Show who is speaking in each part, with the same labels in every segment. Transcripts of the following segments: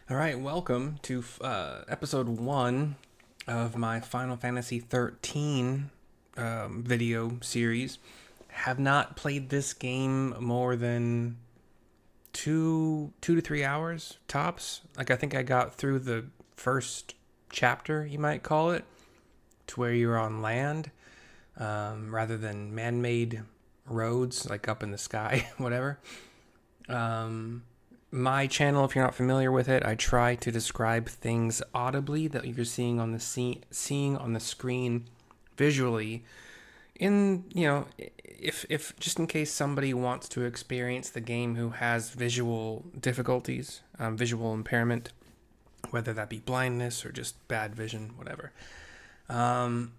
Speaker 1: All right, welcome to episode 1 of my Final Fantasy XIII video series. Have not played this game more than two to 3 hours tops. Like, I think I got through the first chapter, you might call it, to where you're on land rather than man-made roads, like up in the sky, whatever. My channel, if you're not familiar with it, I try to describe things audibly that you're seeing on the seeing on the screen visually. If just in case somebody wants to experience the game who has visual difficulties, visual impairment, whether that be blindness or just bad vision, whatever. Um,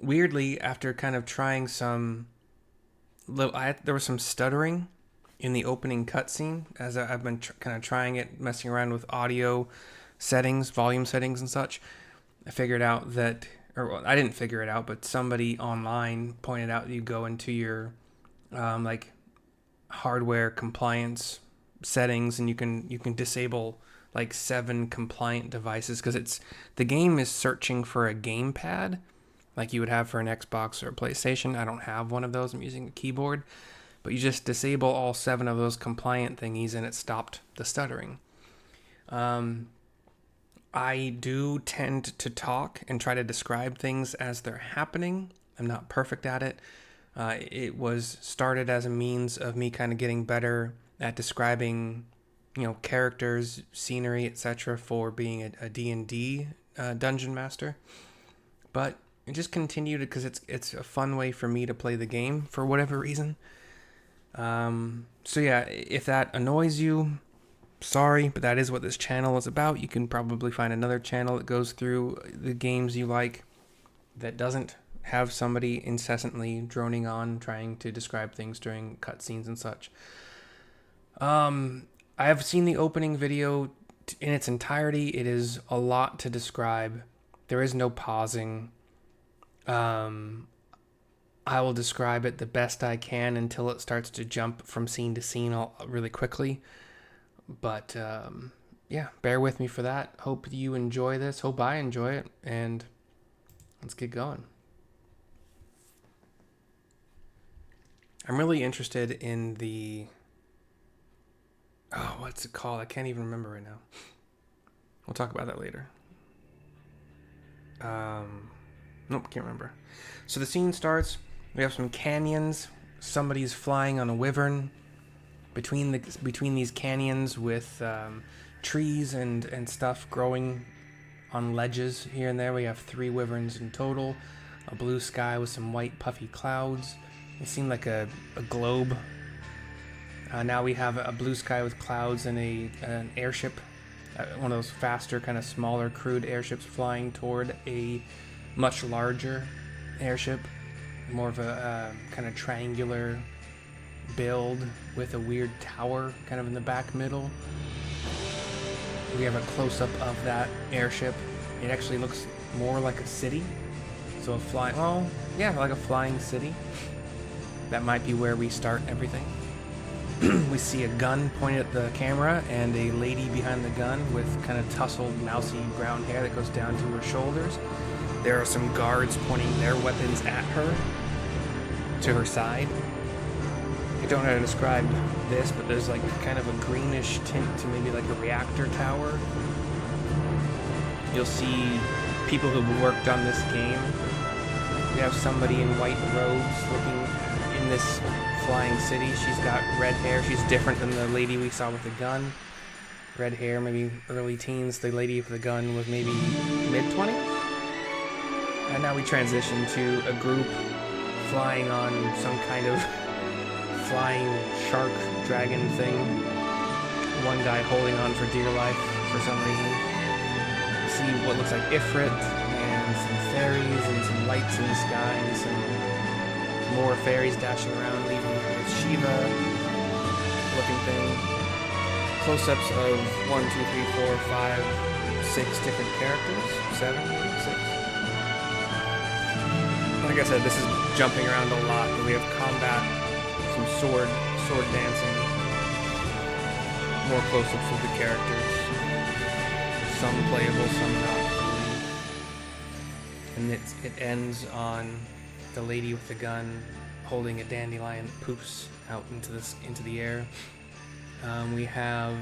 Speaker 1: Weirdly, after kind of trying there was some stuttering in the opening cutscene as I've been kind of trying it, messing around with audio settings, volume settings, and such. I figured out that, or well, I didn't figure it out, but somebody online pointed out that you go into your like hardware compliance settings, and you can disable like 7 compliant devices because the game is searching for a gamepad like you would have for an Xbox or a PlayStation. I don't have one of those. I'm using a keyboard. But you just disable all 7 of those compliant thingies and it stopped the stuttering. I do tend to talk and try to describe things as they're happening. I'm not perfect at it. It was started as a means of me kind of getting better at describing, characters, scenery, etc. for being a D&D dungeon master. But it just continued because it's a fun way for me to play the game for whatever reason. So yeah, if that annoys you, sorry, but that is what this channel is about. You can probably find another channel that goes through the games you like that doesn't have somebody incessantly droning on trying to describe things during cutscenes and such. I have seen the opening video in its entirety. It is a lot to describe. There is no pausing. I will describe it the best I can until it starts to jump from scene to scene really quickly. But yeah, bear with me for that. Hope you enjoy this. Hope I enjoy it. And let's get going. I'm really interested in the... Oh, what's it called? I can't even remember right now. We'll talk about that later. Nope, can't remember. So the scene starts... We have some canyons. Somebody's flying on a wyvern between these canyons with trees and stuff growing on ledges here and there. We have 3 wyverns in total. A blue sky with some white puffy clouds. It seemed like a globe. Now we have a blue sky with clouds and an airship. One of those faster, kind of smaller, crude airships flying toward a much larger airship. More of a kind of triangular build with a weird tower kind of in the back middle. We have a close-up of that airship. It actually looks more like a city. So like a flying city. That might be where we start everything. We see a gun pointed at the camera and a lady behind the gun with kind of tousled, mousy brown hair that goes down to her shoulders. There are some guards pointing their weapons at her, to her side. I don't know how to describe this, but there's like kind of a greenish tint to maybe like a reactor tower. You'll see people who've worked on this game. We have somebody in white robes looking in this flying city. She's got red hair. She's different than the lady we saw with the gun. Red hair, maybe early teens. The lady with the gun was maybe mid-20s. And now we transition to a group flying on some kind of flying shark dragon thing. One guy holding on for dear life for some reason. You see what looks like Ifrit and some fairies and some lights in the sky and some more fairies dashing around, leaving with Shiva looking thing. Close-ups of 1, 2, 3, 4, 5, 6 different characters. 7, maybe 6. Like I said, this is jumping around a lot, but we have combat, some sword dancing, more close-ups of the characters. some playable, some not. And it ends on the lady with the gun holding a dandelion that poops out into the air. We have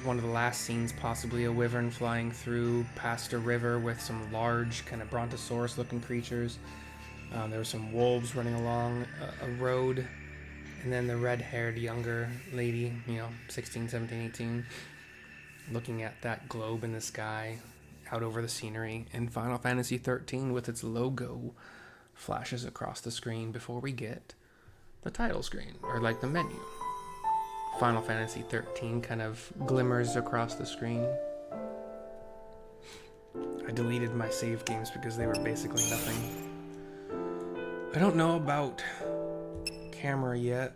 Speaker 1: one of the last scenes, possibly a wyvern flying through past a river with some large kind of brontosaurus-looking creatures. There were some wolves running along a road, and then the red-haired younger lady, 16, 17, 18, looking at that globe in the sky out over the scenery. And Final Fantasy XIII, with its logo, flashes across the screen before we get the title screen, or like the menu. Final Fantasy XIII kind of glimmers across the screen. I deleted my save games because they were basically nothing. I don't know about camera yet.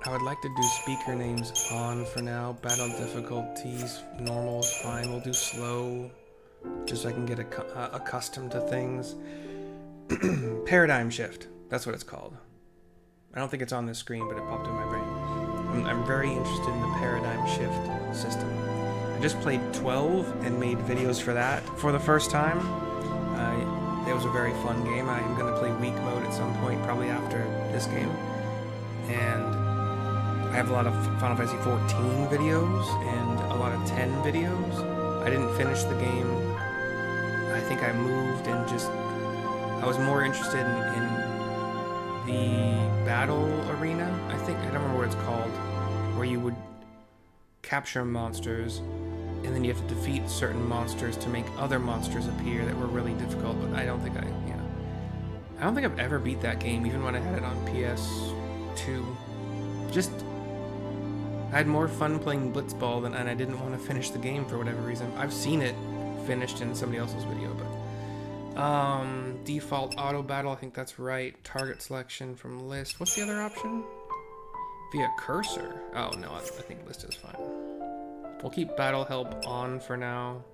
Speaker 1: I would like to do speaker names on for now. Battle difficulties, normal is fine. We'll do slow, just so I can get accustomed to things. Paradigm shift, that's what it's called. I don't think it's on this screen, but it popped in my brain. I'm very interested in the paradigm shift system. I just played 12 and made videos for that for the first time. It was a very fun game. I am going to play weak mode at some point, probably after this game. And I have a lot of Final Fantasy XIV videos and a lot of 10 videos. I didn't finish the game. I think I moved and I was more interested in the battle arena. I don't remember what it's called, where you would capture monsters and then you have to defeat certain monsters to make other monsters appear that were really difficult. But I don't think I've ever beat that game, even when I had it on PS2. I had more fun playing Blitzball and I didn't want to finish the game for whatever reason. I've seen it finished in somebody else's video, but default auto battle, I think that's right. Target selection from list. What's the other option? Via cursor. Oh no, I think list is fine. We'll keep battle help on for now.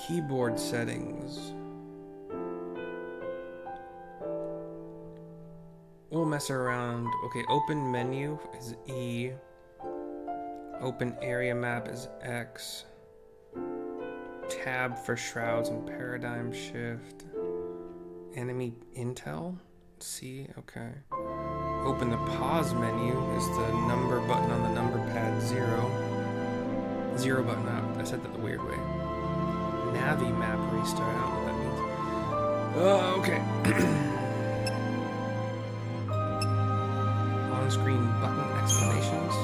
Speaker 1: Keyboard settings. We'll mess around. Okay, open menu is E. Open area map is X. Tab for shrouds and paradigm shift. Enemy intel, C, okay. Open the pause menu is the number button on the number pad 0. 0 button out. I said that the weird way. Navi map restart, I don't know what that means. Okay. On-screen button explanations.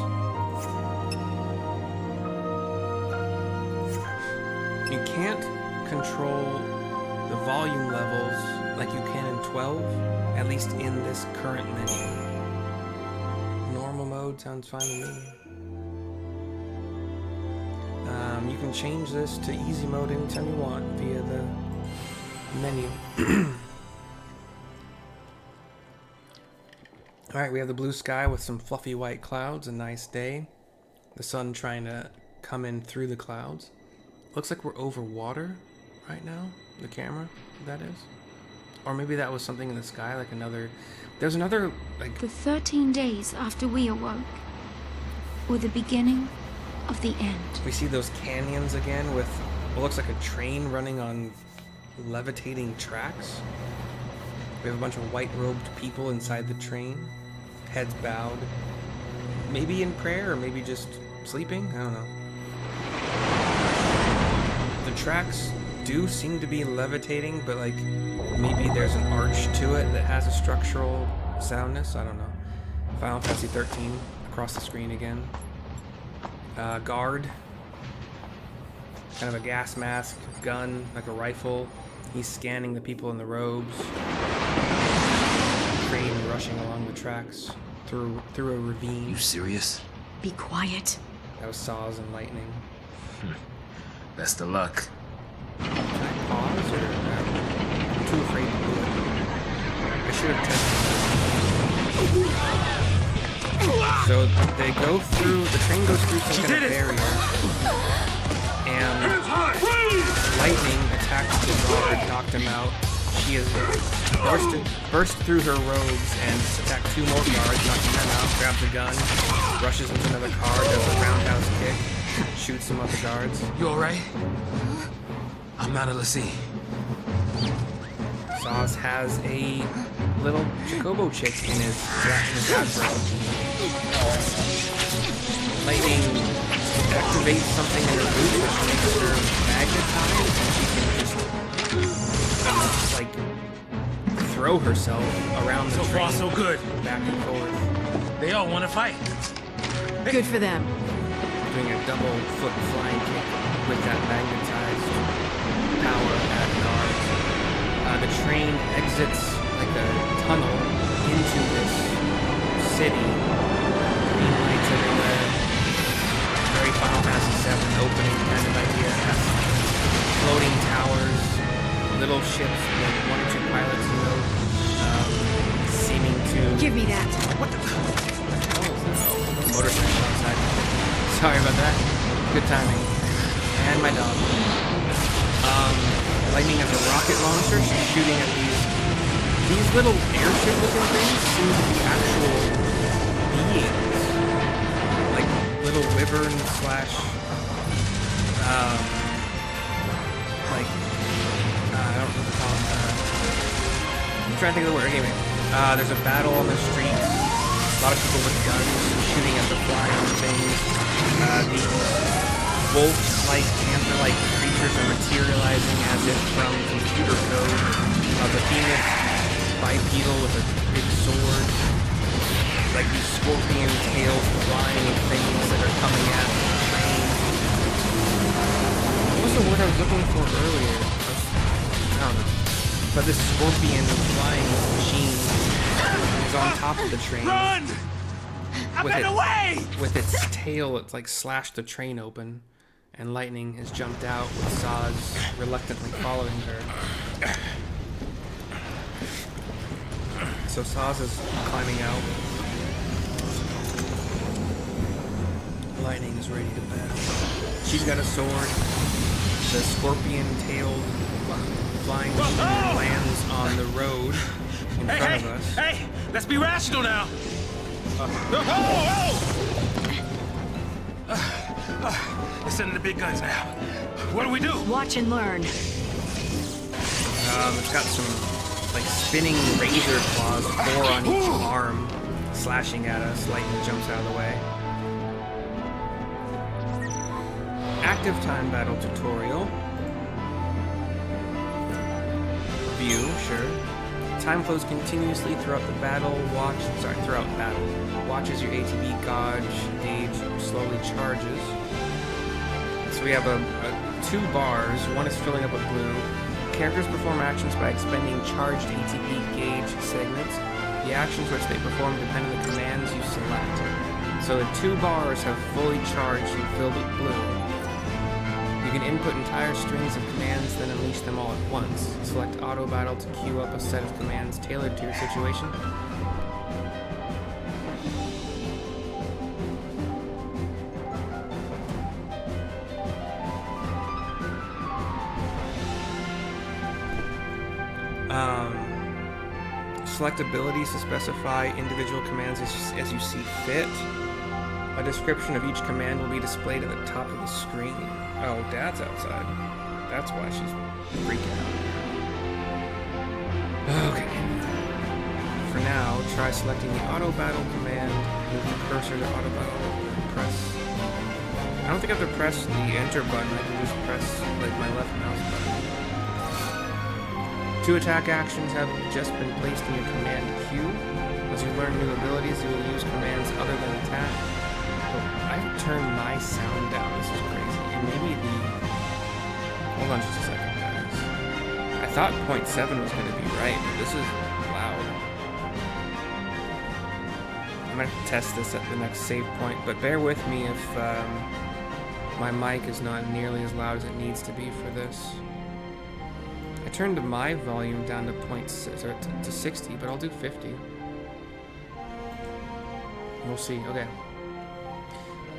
Speaker 1: You can't control the volume levels like you can in 12, at least in this current menu. Normal mode sounds fine to me. You can change this to easy mode anytime you want via the menu. Alright, we have the blue sky with some fluffy white clouds, a nice day. The sun trying to come in through the clouds. Looks like we're over water right now, the camera, that is. Or maybe that was something in the sky, like there's another, like...
Speaker 2: The 13 days after we awoke were the beginning of the end.
Speaker 1: We see those canyons again with what looks like a train running on levitating tracks. We have a bunch of white-robed people inside the train, heads bowed. Maybe in prayer, or maybe just sleeping, I don't know. The tracks do seem to be levitating, but like maybe there's an arch to it that has a structural soundness. I don't know. Final Fantasy XIII across the screen again. Guard. Kind of a gas mask, gun, like a rifle. He's scanning the people in the robes. Train rushing along the tracks through a ravine.
Speaker 3: You serious?
Speaker 2: Be quiet.
Speaker 1: That was Sazh and Lightning.
Speaker 3: Best of luck.
Speaker 1: Can I pause or I'm too afraid to do it? I should have tested this. So they go through, the train goes through some kind of barrier, and Lightning attacked the guard, knocked him out. She has burst through her robes and attacked 2 more guards, knocking them out, grabs a gun, rushes into another car, does a roundhouse kick, Shoots some of the guards.
Speaker 3: You alright? I'm out of the sea.
Speaker 1: Sazh has a little chocobo chick in his afro. Lightning activates something in her boot which makes her magnetized, and she can just like throw herself around the
Speaker 3: So
Speaker 1: train,
Speaker 3: far, so good.
Speaker 1: back and forth,
Speaker 3: They all want to fight.
Speaker 4: Good for them.
Speaker 1: doing a double foot flying kick with that magnetized power at guards. The train exits like a tunnel into this city. Green lights everywhere. Very Final Fantasy VII opening kind of idea. It has floating towers, little ships with one or two pilots, seeming to.
Speaker 4: Give me that.
Speaker 1: What the hell is this? Oh, motorcycle outside. Sorry about that. Good timing. And my dog. Lightning has a rocket launcher. She's shooting at these little airship-looking things seem to be actual beings. Like little wyvern slash I don't know what to call them. I'm trying to think of the word. Anyway, there's a battle on the streets. A lot of people with guns shooting at the flying things. These wolf-like, panther-like creatures are materializing as if from computer code. The behemoth bipedal with a big sword. Like these scorpion tails flying things that are coming at the train. What was the word I was looking for earlier? I don't know. But this scorpion flying machine is on top of the train.
Speaker 3: Run! I'm in the way!
Speaker 1: With its tail, it's like slashed the train open, and Lightning has jumped out with Sazh reluctantly following her. So Sazh is climbing out. Lightning is ready to battle. She's got a sword. The scorpion-tailed flying machine lands on the road in front of us.
Speaker 3: Hey! Let's be rational now! Let's send in the big guns now. What do we do?
Speaker 4: Watch and learn.
Speaker 1: It's got some like spinning razor claws, 4 on each arm, slashing at us. Lightning jumps out of the way. Active time battle tutorial. View, sure. Time flows continuously throughout the battle. Throughout battle. Watch as your ATB gauge slowly charges. So we have 2 bars. One is filling up with blue. Characters perform actions by expending charged ATB gauge segments. The actions which they perform depend on the commands you select. So the 2 bars have fully charged and filled with blue. You can input entire strings of commands, then unleash them all at once. Select Auto Battle to queue up a set of commands tailored to your situation. Select abilities to specify individual commands as you see fit. A description of each command will be displayed at the top of the screen. Oh, Dad's outside. That's why she's freaking out. Okay. For now, try selecting the auto battle command. Move the cursor to auto battle. Press. I don't think I have to press the enter button. I can just press like my left mouse button. 2 attack actions have just been placed in your command queue. As you learn new abilities, you will use commands other than attack. I've turned my sound down. This is crazy. And maybe the... Hold on just a second, guys. I thought 0.7 was going to be right, but this is loud. I'm going to have to test this at the next save point, but bear with me if my mic is not nearly as loud as it needs to be for this. I turned my volume down to 0.6 or to 60, but I'll do 50. We'll see. Okay.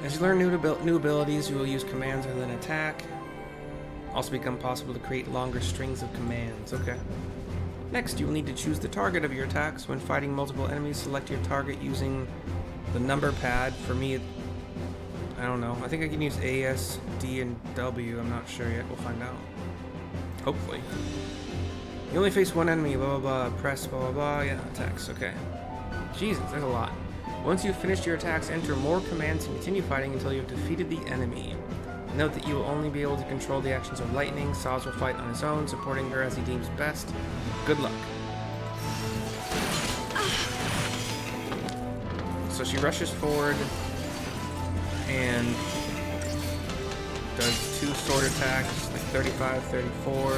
Speaker 1: As you learn new abilities, you will use commands and then attack. Also become possible to create longer strings of commands. Okay. Next, you will need to choose the target of your attacks. When fighting multiple enemies, select your target using the number pad. For me, I don't know. I think I can use A, S, D, and W. I'm not sure yet. We'll find out. Hopefully. You only face one enemy, blah, blah, blah. Press, blah, blah, blah. Yeah, attacks. Okay. Jesus, there's a lot. Once you've finished your attacks, enter more commands and continue fighting until you've defeated the enemy. Note that you will only be able to control the actions of Lightning. Sazh will fight on his own, supporting her as he deems best. Good luck. So she rushes forward and does 2 sword attacks, like 35, 34. I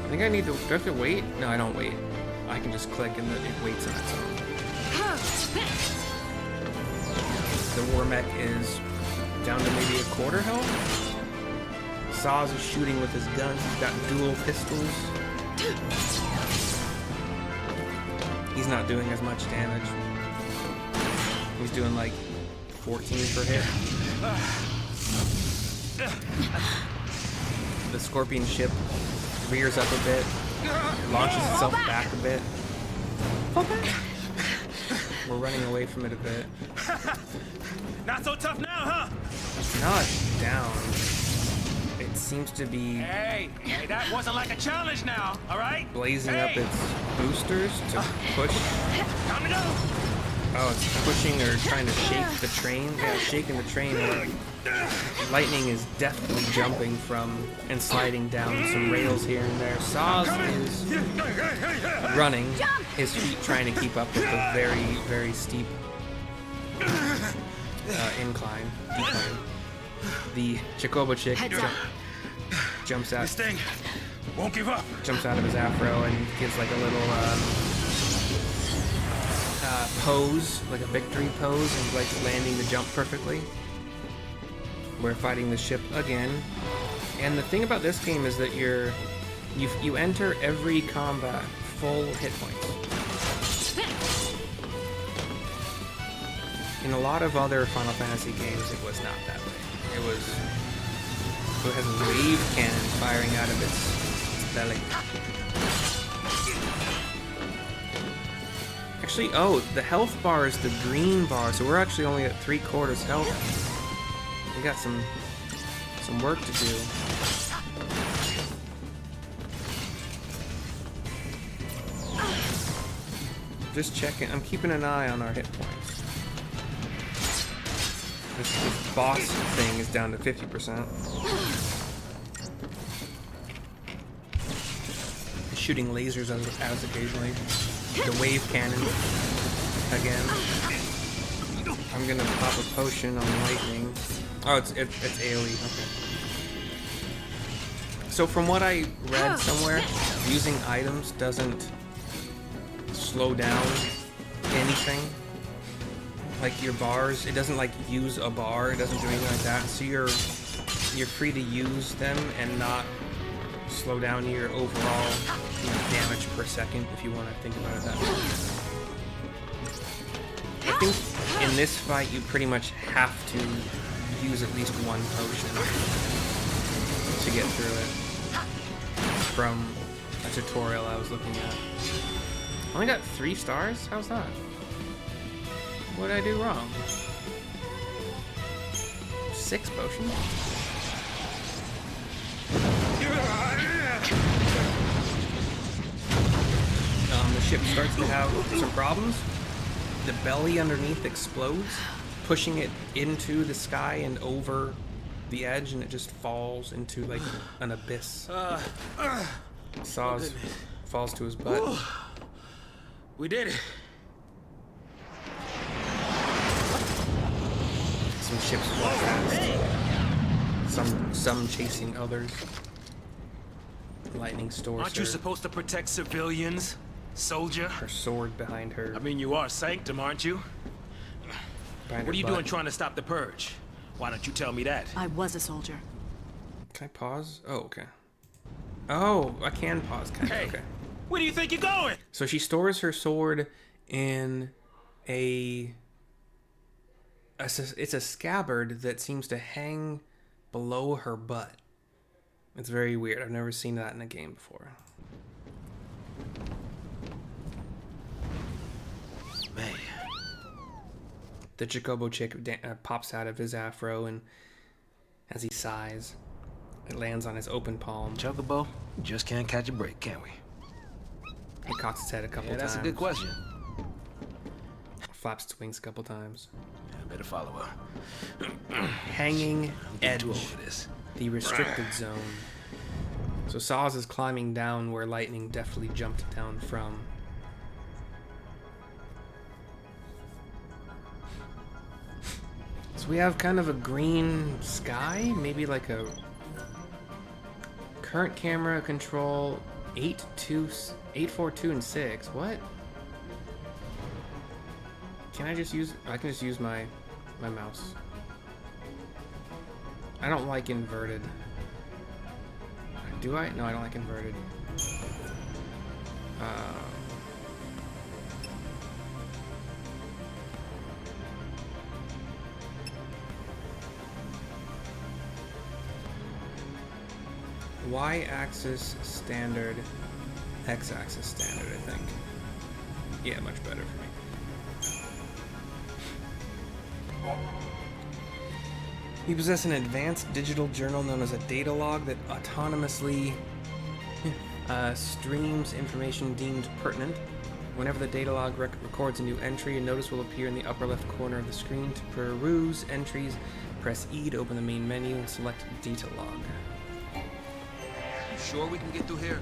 Speaker 1: think I need to, do I have to wait? No, I don't wait. I can just click and it waits on its own. The war mech is down to maybe a quarter health. Sazh is shooting with his guns. He's got dual pistols. He's not doing as much damage. He's doing like 14 per hit. The Scorpion ship rears up a bit, launches itself back a bit. Fall back. We're running away from it a bit.
Speaker 3: Not so tough now, huh?
Speaker 1: It's not down. It seems to be
Speaker 3: Hey, that wasn't like a challenge now, all right?
Speaker 1: blazing up its boosters to push.
Speaker 3: Time to go.
Speaker 1: Oh, it's pushing or trying to shake the train. Yeah, it's shaking the train. Lightning is deftly jumping from and sliding down some rails here and there. Sazh is running, his feet trying to keep up with the very, very steep decline. The chocobo chick jumps out.
Speaker 3: This thing won't give up.
Speaker 1: Jumps out of his afro and gives like a little pose, like a victory pose, and like landing the jump perfectly. We're fighting the ship again, and the thing about this game is that you enter every combat full hit points. In a lot of other Final Fantasy games, it was not that way. It has a wave cannon firing out of its belly. Actually, oh, the health bar is the green bar, so we're actually only at 3/4 health. We got some work to do. Just checking. I'm keeping an eye on our hit points. This boss thing is down to 50%. Shooting lasers as occasionally. The wave cannon again. I'm gonna pop a potion on Lightning. Oh, it's AoE. Okay. So from what I read somewhere, using items doesn't slow down anything. Like your bars, it doesn't like use a bar. It doesn't do anything like that. So you're free to use them and not slow down your overall damage per second, if you want to think about it that way. I think in this fight you pretty much have to use at least one potion to get through it. From a tutorial I was looking at. Only got 3 stars? How's that? What did I do wrong? 6 potions? The ship starts to have some problems. The belly underneath explodes, pushing it into the sky and over the edge, and it just falls into like an abyss. Sazh falls to his butt.
Speaker 3: We did it.
Speaker 1: Some ships fly fast. Some chasing others. Lightning stores
Speaker 3: Aren't you supposed to protect civilians, soldier?
Speaker 1: her sword behind her.
Speaker 3: I mean, you are Sanctum, aren't you?
Speaker 1: Behind
Speaker 3: What
Speaker 1: her
Speaker 3: are you
Speaker 1: butt.
Speaker 3: doing trying to stop the purge? Why don't you tell me that?
Speaker 4: I was a soldier.
Speaker 1: Can I pause? Oh, okay. Oh, I can pause.
Speaker 3: Hey,
Speaker 1: Okay.
Speaker 3: where do you think you're going?
Speaker 1: So she stores her sword in it's a scabbard that seems to hang below her butt. It's very weird. I've never seen that in a game before.
Speaker 3: Man.
Speaker 1: The chocobo chick pops out of his afro, and as he sighs, it lands on his open palm.
Speaker 3: Chocobo, just can't catch a break, can we?
Speaker 1: It cocks its head a couple times.
Speaker 3: That's a good question.
Speaker 1: Flaps its wings a couple times.
Speaker 3: I better follow her.
Speaker 1: Hanging edge,
Speaker 3: Too old for this.
Speaker 1: the restricted zone. So Sazh is climbing down where Lightning deftly jumped down from. So we have kind of a green sky, maybe like a current camera control 842 and 6. What? Can I just use? I can just use my mouse. I don't like inverted. Do I? No, I don't like inverted. Y-axis standard, X-axis standard, I think. Yeah, much better for me. You possess an advanced digital journal known as a data log that autonomously streams information deemed pertinent. Whenever the data log records a new entry, a notice will appear in the upper left corner of the screen. To peruse entries, press E to open the main menu and select data log.
Speaker 3: Sure we can get through here?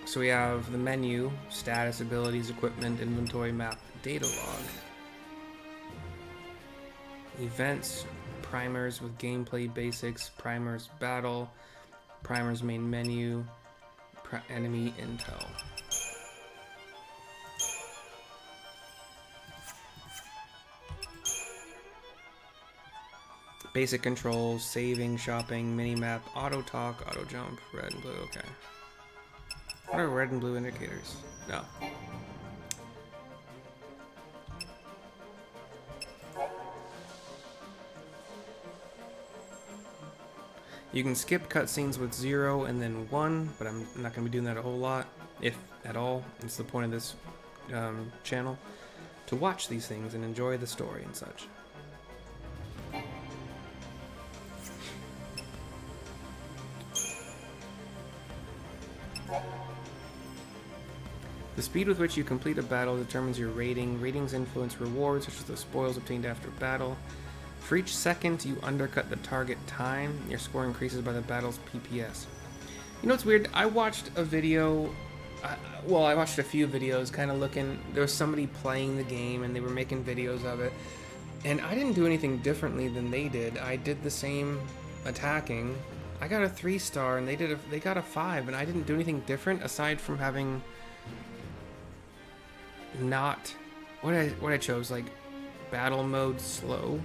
Speaker 1: So we have the menu, status, abilities, equipment, inventory, map, data log. Events, primers with gameplay basics, primers battle, primers main menu, enemy intel. Basic controls, saving, shopping, minimap, auto talk, auto jump, red and blue, okay. What are red and blue indicators? No. You can skip cutscenes with 0 and then 1, but I'm not going to be doing that a whole lot, if at all. It's the point of this channel, to watch these things and enjoy the story and such. The speed with which you complete a battle determines your rating. Ratings influence rewards, such as the spoils obtained after battle. For each second you undercut the target time, your score increases by the battle's PPS. You know what's weird? I watched a video, I watched a few videos kind of looking, there was somebody playing the game and they were making videos of it. And I didn't do anything differently than they did. I did the same attacking. I got a 3-star and they got a 5, and I didn't do anything different aside from having not what I chose, like battle mode slow.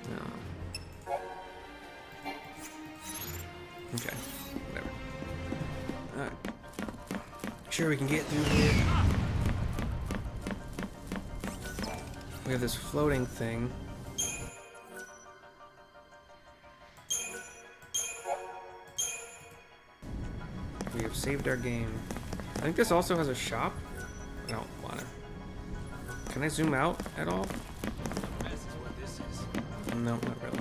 Speaker 1: No. Okay, whatever. Alright. Sure, we can get through here. We have this floating thing. We have saved our game. I think this also has a shop. I don't want to. Can I zoom out at all?
Speaker 3: This is what this is.
Speaker 1: No, not really.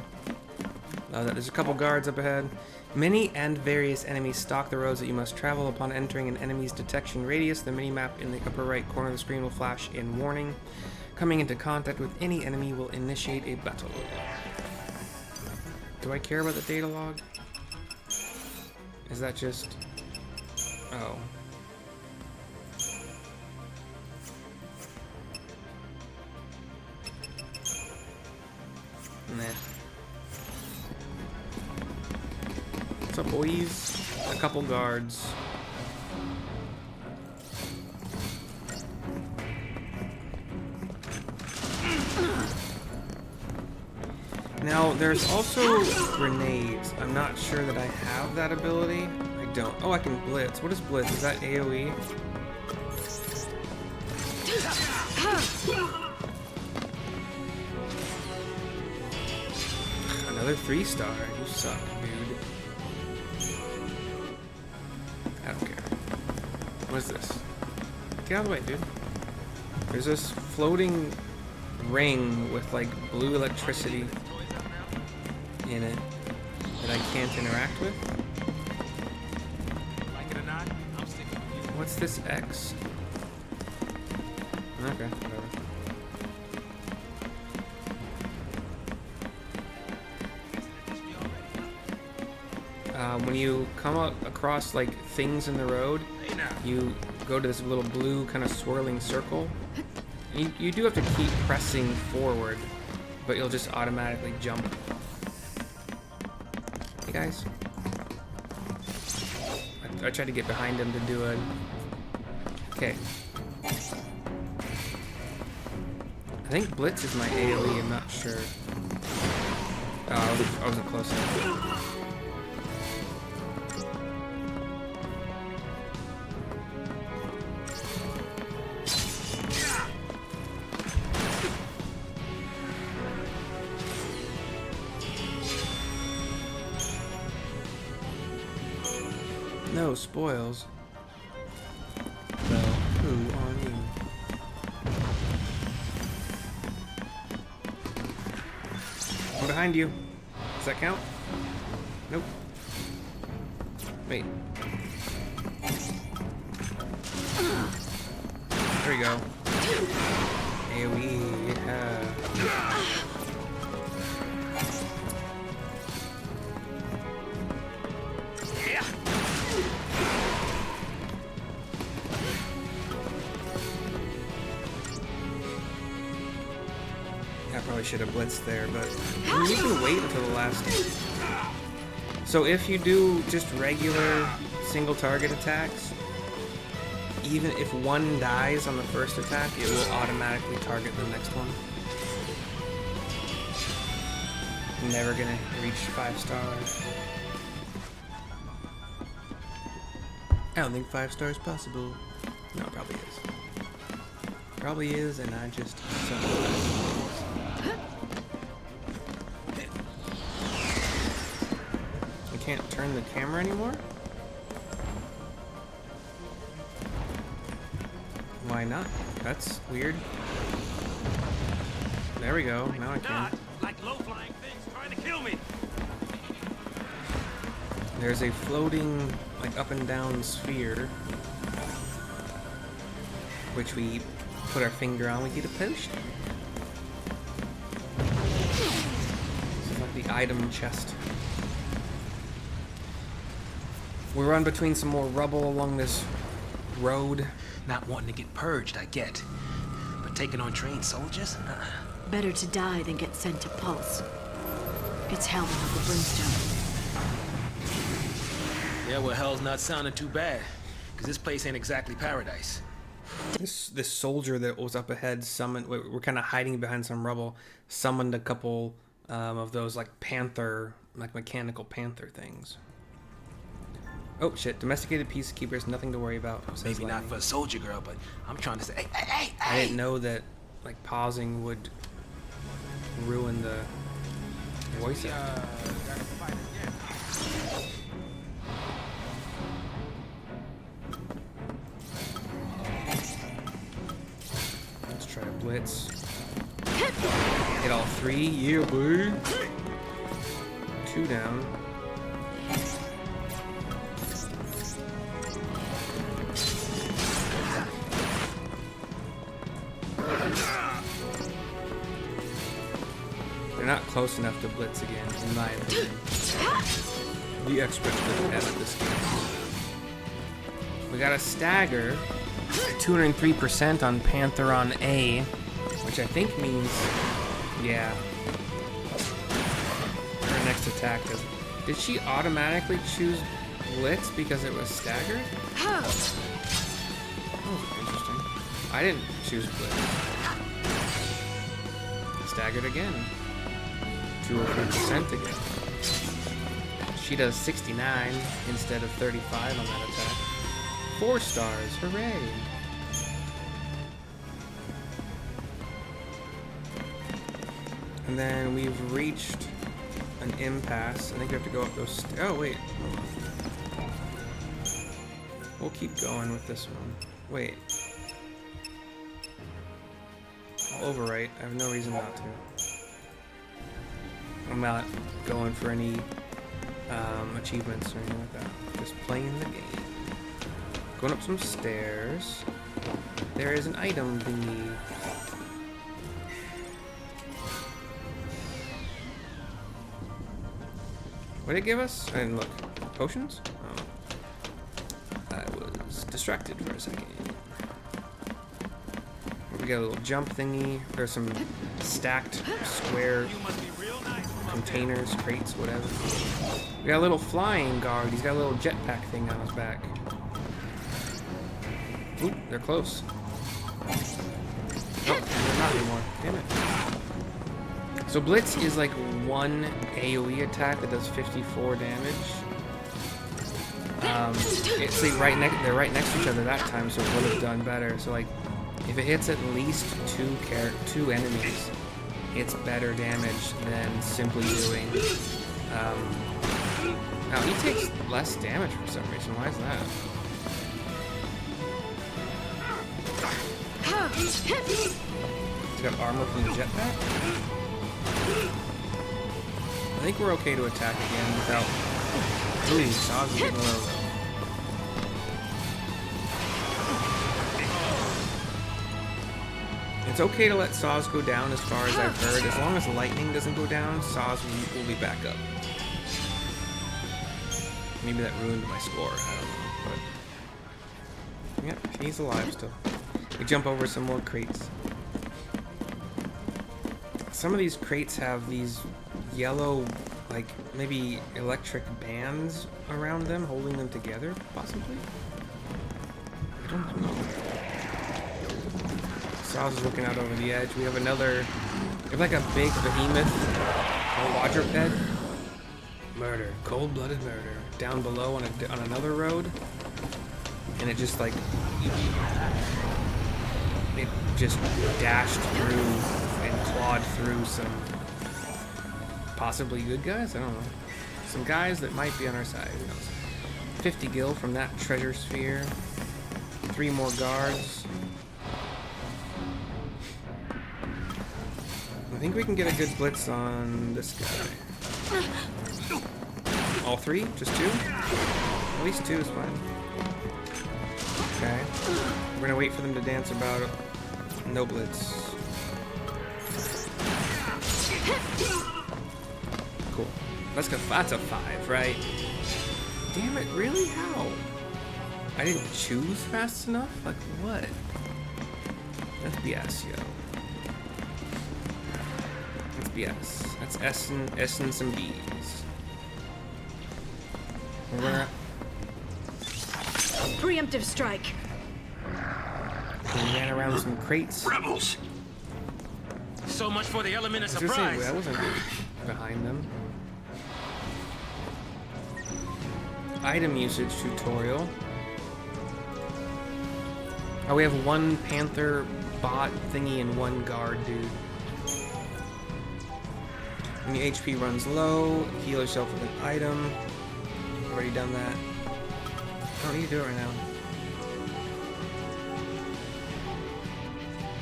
Speaker 1: There's a couple guards up ahead. Many and various enemies stalk the roads that you must travel. Upon entering an enemy's detection radius, the mini-map in the upper right corner of the screen will flash in warning. Coming into contact with any enemy will initiate a battle. Do I care about the data log? Is that just... Oh. Nah. What's up, boys? A couple guards. Now, there's also grenades. I'm not sure that I have that ability. I don't. Oh, I can blitz. What is blitz? Is that AoE? Another 3-star. You suck, dude. I don't care. What is this? Get out of the way, dude. There's this floating ring with like blue electricity in it that I can't interact with. What's this X? Okay, whatever. When you come across like things in the road, you go to this little blue kind of swirling circle. You do have to keep pressing forward, but you'll just automatically jump. Hey guys. I tried to get behind him to do it. Okay. I think Blitz is my AoE, I'm not sure. Oh, I wasn't close enough. No spoils. So, who on you? I'm behind you. Does that count? Nope. Wait. There we go. AoE, yeah. I probably should have blitzed there, but you can wait until the last. So if you do just regular single target attacks, even if one dies on the first attack, it will automatically target the next one. Never gonna reach 5 stars. I don't think 5 stars possible. No, it probably is. Probably is, and I just suck. Can't turn the camera anymore? Why not? That's weird. There we go. Now I can.
Speaker 3: Like low-flying things trying to kill me.
Speaker 1: There's a floating, like up and down sphere, which we put our finger on. We get a potion. This is like the item chest. We run between some more rubble along this road.
Speaker 3: Not wanting to get purged, I get. But taking on trained soldiers?
Speaker 4: Better to die than get sent to Pulse. It's hell without the brimstone.
Speaker 3: Yeah, well, hell's not sounding too bad. Because this place ain't exactly paradise.
Speaker 1: This soldier that was up ahead summoned. We're kind of hiding behind some rubble. Summoned a couple of those like panther, like mechanical panther things. Oh shit! Domesticated peacekeepers, nothing to worry about.
Speaker 3: Maybe not for a soldier girl, but I'm trying to say, hey!
Speaker 1: I didn't know that like pausing would ruin the voice acting. Let's try to blitz. Hit all 3. Yeah, boy. 2 down. They're not close enough to blitz again, in my opinion. The experts didn't edit this game. We got a stagger, 203% on Panther on A, which I think means, yeah. Her next attack does. Did she automatically choose blitz because it was staggered? Oh, interesting. I didn't choose blitz. Staggered again. 203% again. She does 69 instead of 35 on that attack. 4 stars, hooray! And then we've reached an impasse. I think we have to go up those. Oh wait. We'll keep going with this one. Wait. I'll overwrite. I have no reason not to. I'm not going for any achievements or anything like that. Just playing the game. Going up some stairs. There is an item thingy. What did it give us? I didn't look. Potions? Oh. I was distracted for a second. We got a little jump thingy. There's some stacked square containers, crates, whatever. We got a little flying guard. He's got a little jetpack thing on his back. Ooh, they're close. Oh, they're not anymore. Damn it. So Blitz is like one AoE attack that does 54 damage. It's like they're right next to each other that time, so it would have done better. So like, if it hits at least two enemies, it's better damage than simply doing. Now he takes less damage for some reason. Why is that? He's got armor from the jetpack. I think we're okay to attack again without. Ooh, Sazh is getting low. It's okay to let Sazh go down as far as I've heard. As long as lightning doesn't go down, Sazh will be back up. Maybe that ruined my score, I don't know. But yep, he's alive still. We jump over some more crates. Some of these crates have these yellow, like, maybe electric bands around them, holding them together, possibly? I don't know. Sazh is looking out over the edge. We have another, we have like a big behemoth, a quadruped. Murder, cold-blooded murder. Down below on another road. And it just like, it just dashed through and clawed through some possibly good guys? I don't know. Some guys that might be on our side. Who knows? 50 gil from that treasure sphere. 3 more guards. I think we can get a good blitz on this guy. All 3? Just 2? At least 2 is fine. Okay. We're gonna wait for them to dance about. No blitz. Cool. That's a 5, right? Damn it, really? How? I didn't choose fast enough? Like what? That's BS, yo. That's BS. That's S and some B's. We're gonna...
Speaker 4: Preemptive strike.
Speaker 1: We ran around some crates.
Speaker 3: Rebels! So much for the element of
Speaker 1: I was gonna say,
Speaker 3: surprise.
Speaker 1: I wasn't behind them. Item usage tutorial. Oh, we have 1 Panther bot thingy and 1 guard dude. When your HP runs low, heal yourself with an item. Already done that. I don't need to do it right now.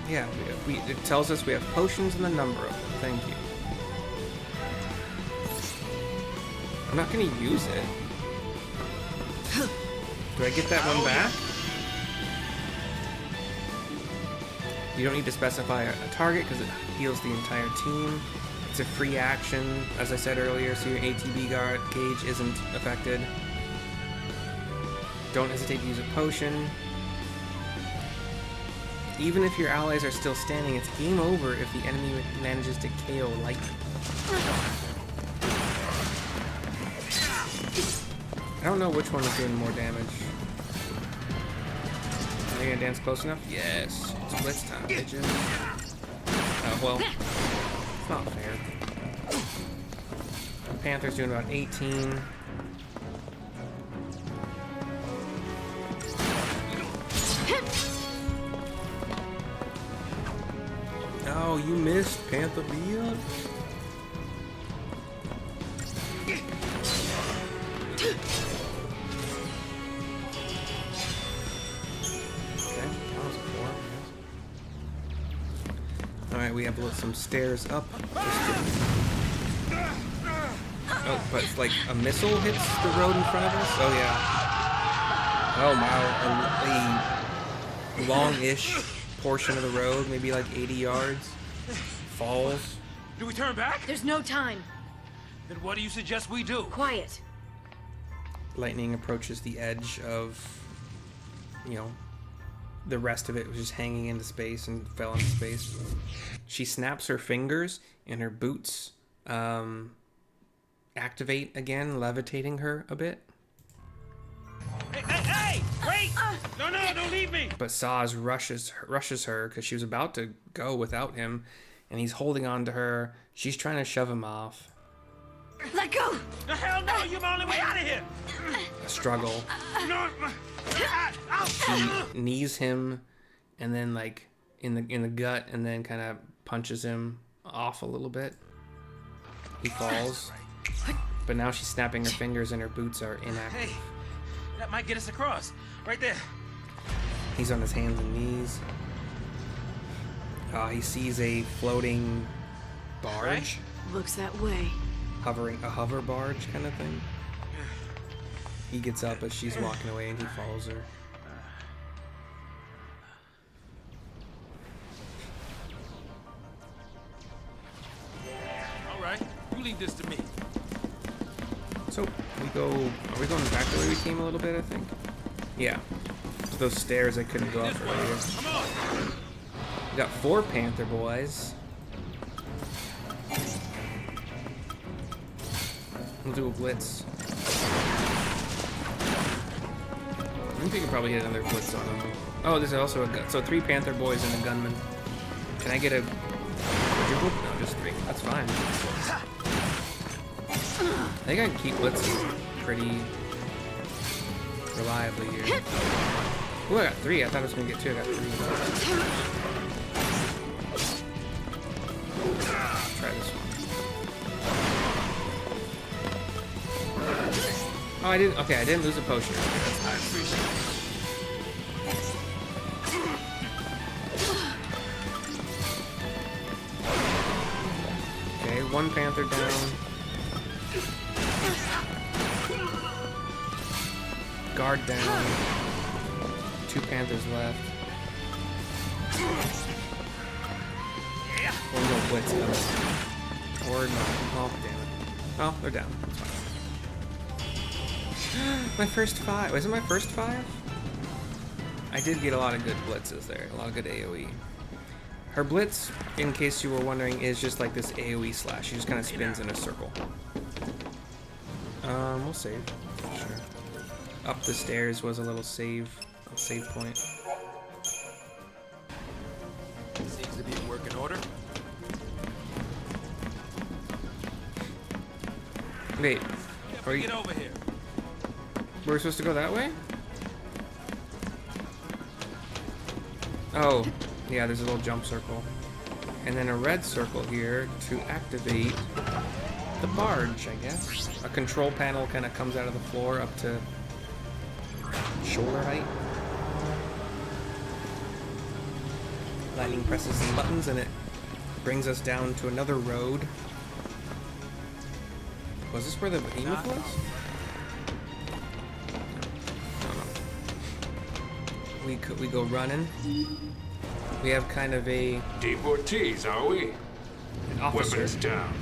Speaker 1: Yeah, it tells us we have potions and the number of them. Thank you. I'm not going to use it. Do I get that one back? You don't need to specify a target because it heals the entire team. It's a free action, as I said earlier, so your ATB guard gauge isn't affected. Don't hesitate to use a potion. Even if your allies are still standing, it's game over if the enemy manages to KO lightning. I don't know which one is doing more damage. Are you gonna dance close enough? Yes. It's blitz time, bitches. Oh, well. It's not fair. Panther's doing about 18. Oh, you missed, Panther Bia. Alright, we have some stairs up. Oh, but it's like a missile hits the road in front of us? Oh, yeah. Oh, wow. A long-ish portion of the road, maybe like 80 yards, falls.
Speaker 3: Do we turn back?
Speaker 4: There's no time.
Speaker 3: Then what do you suggest we do?
Speaker 4: Quiet.
Speaker 1: Lightning approaches the edge of, you know, the rest of it was just hanging into space and fell into space. She snaps her fingers and her boots activate again, levitating her a bit.
Speaker 3: Hey! Wait! No, don't leave me!
Speaker 1: But Sazh rushes her because she was about to go without him, and he's holding on to her. She's trying to shove him off.
Speaker 4: Let go!
Speaker 3: The hell no! You're my only way out of here!
Speaker 1: A struggle.
Speaker 3: No!
Speaker 1: She knees him, and then like in the gut, and then kind of punches him off a little bit. He falls. But now she's snapping her fingers, and her boots are inactive.
Speaker 3: Hey, that might get us across. Right there.
Speaker 1: He's on his hands and knees. He sees a floating barge,
Speaker 4: Looks that way.
Speaker 1: a hover barge kind of thing. He gets up as she's walking away, and he follows her.
Speaker 3: All right, you leave this to me.
Speaker 1: So are we going back the way we came a little bit, I think? Yeah. So those stairs I couldn't go up earlier.
Speaker 3: Come on!
Speaker 1: We got 4 Panther boys. We'll do a blitz. I think we can probably hit another blitz on them. Oh, there's also a gun. So 3 Panther boys and a gunman. Can I get a quadruple? No, just 3. That's fine. I think I can keep blitzing pretty reliably here. Oh, I got 3. I thought I was gonna get 2. I got 3. Try this one. Oh, I didn't. Okay, I didn't lose a potion.
Speaker 3: I appreciate it.
Speaker 1: Okay, 1 Panther down. Guard down. 2 Panthers left. One more blitz coming. Or not. Oh, damn it. Oh, they're down. That's fine. My first 5. Was it my first 5? I did get a lot of good blitzes there. A lot of good AoE. Her blitz, in case you were wondering, is just like this AoE slash. She just kind of spins in a circle. We'll save. Sure. Up the stairs was a little save point.
Speaker 3: Seems to be in working order.
Speaker 1: Wait, are you,
Speaker 3: Get over here.
Speaker 1: we're supposed to go that way? Oh, yeah, there's a little jump circle. And then a red circle here to activate the barge, I guess. A control panel kind of comes out of the floor up to shoulder height. Lightning presses some buttons and it brings us down to another road. Was this where the behemoth was? No. We go running. We have kind of a
Speaker 5: Deportees, are we?
Speaker 1: an officer.
Speaker 5: Weapons down.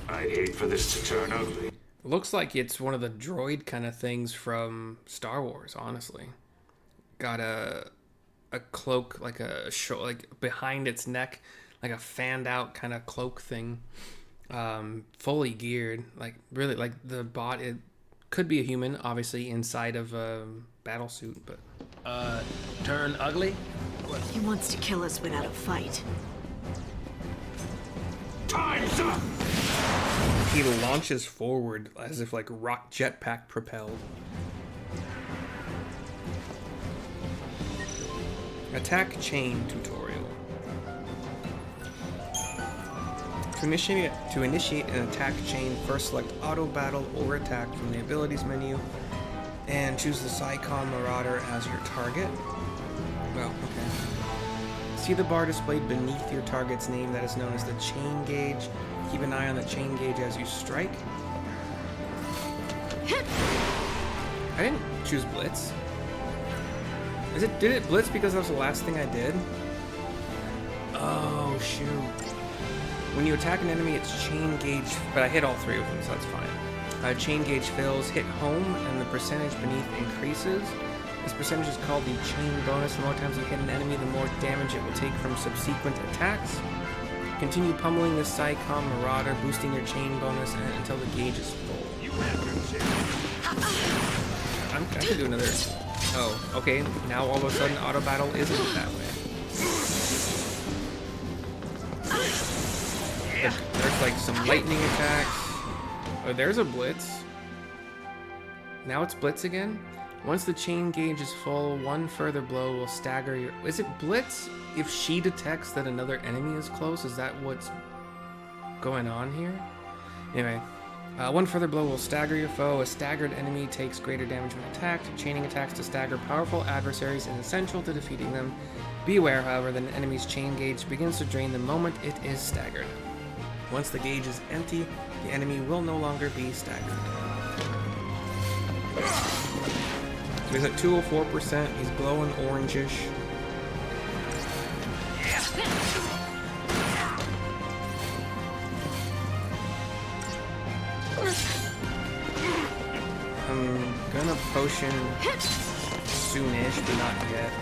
Speaker 5: I'd hate for this to turn ugly.
Speaker 1: Looks like it's one of the droid kind of things from Star Wars, honestly. Got a cloak, like a like behind its neck, like a fanned out kind of cloak thing. Fully geared, like really, like the bot. It could be a human, obviously inside of a battle suit, but
Speaker 3: Turn ugly?
Speaker 4: He wants to kill us without a fight.
Speaker 5: Time's up!
Speaker 1: he launches forward as if like rock jetpack propelled. Attack chain tutorial. To initiate an attack chain, first select auto battle or attack from the abilities menu and choose the Psycom Marauder as your target. Well, okay. See the bar displayed beneath your target's name that is known as the chain gauge. Keep an eye on the chain gauge as you strike. I didn't choose Blitz. Did it Blitz because that was the last thing I did? Oh, shoot. When you attack an enemy, it's chain gauge, but I hit all three of them, so that's fine. Chain gauge fails, hit home, and the percentage beneath increases. This percentage is called the chain bonus. The more times you hit an enemy, the more damage it will take from subsequent attacks. Continue pummeling the Psycom Marauder, boosting your chain bonus until the gauge is full. I could do another. Oh, okay. Now all of a sudden, auto battle isn't that way. There's like some lightning attacks. Oh, there's a blitz. Now it's blitz again. Once the chain gauge is full, one further blow will stagger your... Is it blitz if she detects that another enemy is close? Is that what's going on here? Anyway, one further blow will stagger your foe. A staggered enemy takes greater damage when attacked. Chaining attacks to stagger powerful adversaries is essential to defeating them. Be aware, however, that an enemy's chain gauge begins to drain the moment it is staggered. Once the gauge is empty, the enemy will no longer be staggered. So he's at 204%. He's glowing orangish. I'm gonna potion soonish, but not yet.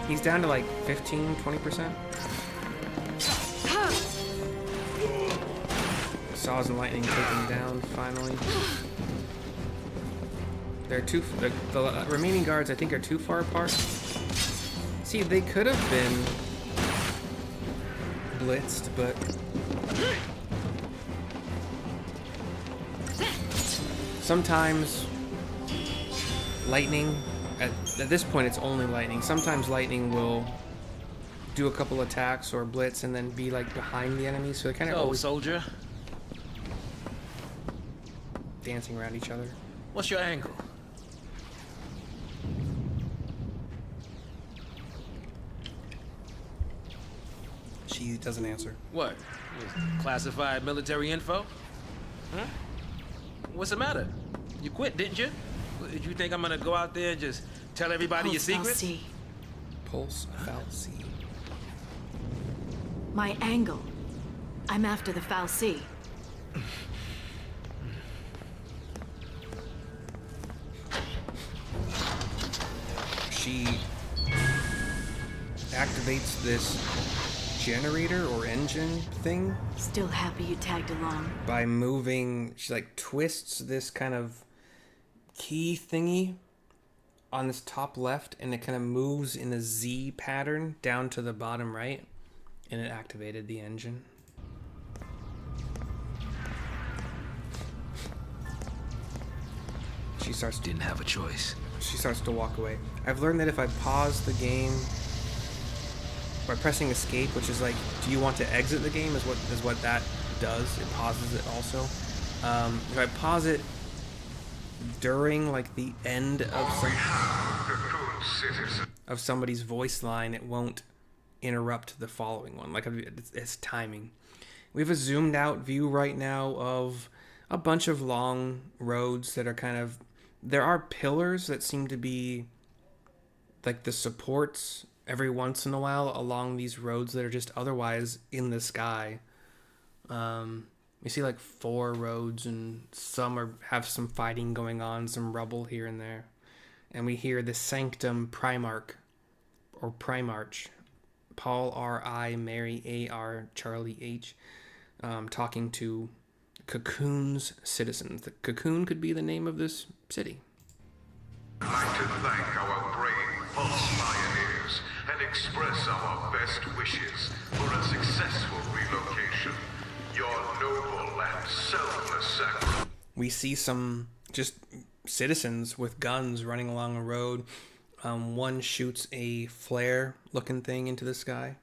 Speaker 1: He's down to like 15-20%. Sazh and Lightning taken down finally. They're too. The remaining guards, I think, are too far apart. See, they could have been blitzed, but sometimes Lightning. At this point, it's only Lightning. Sometimes Lightning will do a couple attacks or blitz and then be like behind the enemy, so they kind of always
Speaker 3: soldier.
Speaker 1: Dancing around each other.
Speaker 3: What's your angle?
Speaker 1: She doesn't answer.
Speaker 3: What? Classified military info? Huh? What's the matter? You quit, didn't you? Did you think I'm gonna go out there and just tell everybody your secrets?
Speaker 1: Pulse Foul C.
Speaker 4: My angle. I'm after the Foul C.
Speaker 1: She activates this generator or engine thing.
Speaker 4: Still happy you tagged along.
Speaker 1: By moving, she like twists this kind of key thingy on this top left, and it kind of moves in a Z pattern down to the bottom right, and it activated the engine. She starts to,
Speaker 3: Didn't have a choice.
Speaker 1: she starts to walk away. I've learned that if I pause the game by pressing escape, which is like, do you want to exit the game, is what that does. It pauses it also. If I pause it during like the end of somebody's voice line, it won't interrupt the following one. Like it's timing. We have a zoomed out view right now of a bunch of long roads that are kind of, there are pillars that seem to be like the supports every once in a while along these roads that are just otherwise in the sky. You see like 4 roads, and some have some fighting going on, some rubble here and there. And we hear the Sanctum Primarch, or Primarch, Paul R.I., Mary A.R., Charlie H., talking to Cocoon's citizens. The Cocoon could be the name of this city.
Speaker 6: I'd like to thank our brave Pulse pioneers and express our best wishes for a successful relocation. Your noble and selfless sacrifice.
Speaker 1: We see some just citizens with guns running along a road. One shoots a flare-looking thing into the sky.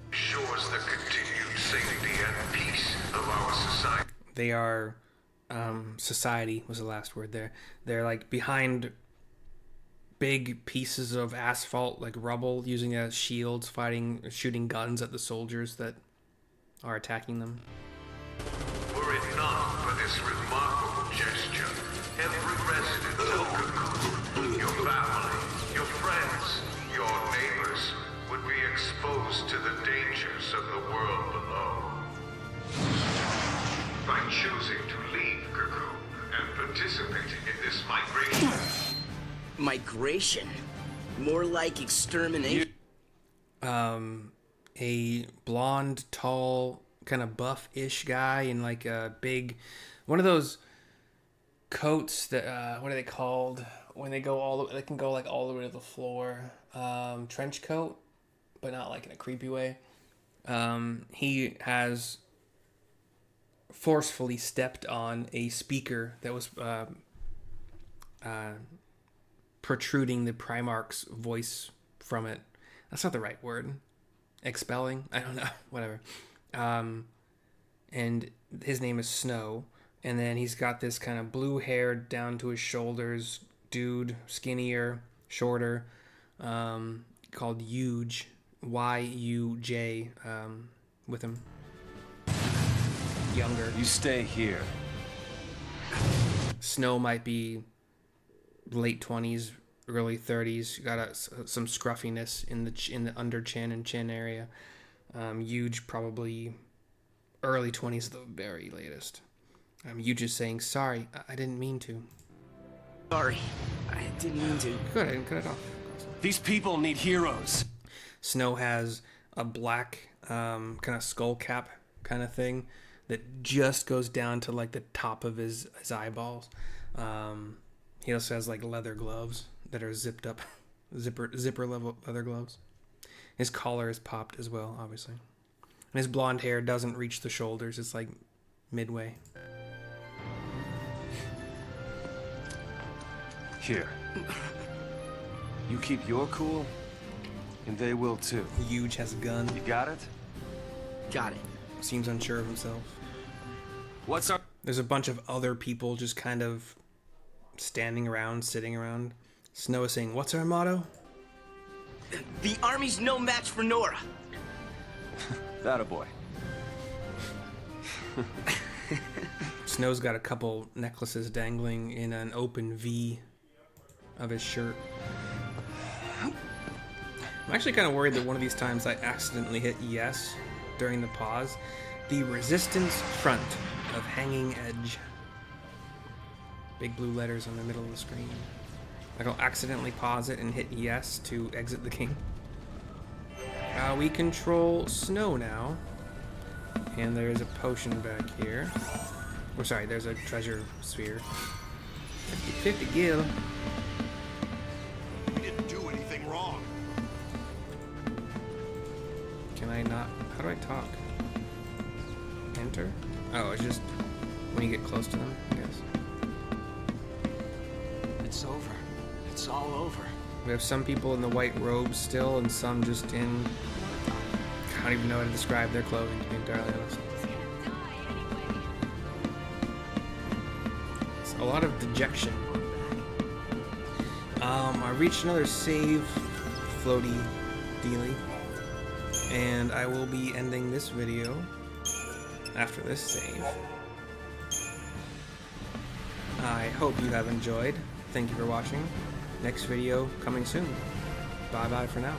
Speaker 6: Ensures the continued safety and peace of our society.
Speaker 1: They are, society was the last word there. They're like behind big pieces of asphalt, like rubble, using it as shields, shooting guns at the soldiers that are attacking them.
Speaker 6: Were it not for this remarkable gesture, every resident of Cocoon, your family, your friends, your neighbors, would be exposed to the dangers of the world below. By choosing to leave Cocoon and participating in this migration.
Speaker 7: Migration? More like extermination.
Speaker 1: A blonde, tall, kind of buff-ish guy in like a big, one of those coats that what are they called when they go they can go like all the way to the floor. Trench coat, but not like in a creepy way. He has forcefully stepped on a speaker that was protruding the Primarch's voice from it. That's not the right word. Expelling? I don't know. Whatever. And his name is Snow. And then he's got this kind of blue hair down to his shoulders dude, skinnier, shorter, called Yuj, Y-U-J, with him. Younger.
Speaker 8: You stay here.
Speaker 1: Snow might be late 20s, early 30s. Got some scruffiness in the under chin and chin area. Huge, probably early 20s, the very latest. Huge is saying, "Sorry, I didn't mean to."
Speaker 7: Sorry, I didn't mean to.
Speaker 1: Good, I didn't cut it off.
Speaker 8: These people need heroes.
Speaker 1: Snow has a black kind of skull cap kind of thing that just goes down to like the top of his eyeballs. He also has like leather gloves that are zipped up, zipper level leather gloves. His collar is popped as well, obviously. And his blonde hair doesn't reach the shoulders. It's like midway.
Speaker 8: Here. You keep your cool, and they will too.
Speaker 1: Huge has a gun.
Speaker 8: You got it?
Speaker 7: Got it.
Speaker 1: Seems unsure of himself.
Speaker 8: What's our...
Speaker 1: There's a bunch of other people just kind of standing around, sitting around. Snow is saying, "What's our motto?"
Speaker 7: The army's no match for Nora.
Speaker 8: That a boy.
Speaker 1: Snow's got a couple necklaces dangling in an open V of his shirt. I'm actually kind of worried that one of these times I accidentally hit yes during the pause. The Resistance Front of Hanging Edge. Big blue letters on the middle of the screen. Like I'll accidentally pause it and hit yes to exit the game. We control Snow now. And there's a potion back here. Oh, sorry, there's a treasure sphere. 50 gil.
Speaker 9: We didn't do anything wrong.
Speaker 1: Can I not? How do I talk? Enter? Oh, it's just when you get close to them, I guess.
Speaker 7: It's over. It's all over.
Speaker 1: We have some people in the white robes still, and some just in... I don't even know how to describe their clothing, to be entirely honest. It's a lot of dejection. I reached another save floaty dealy, and I will be ending this video after this save. I hope you have enjoyed. Thank you for watching. Next video coming soon. Bye bye for now.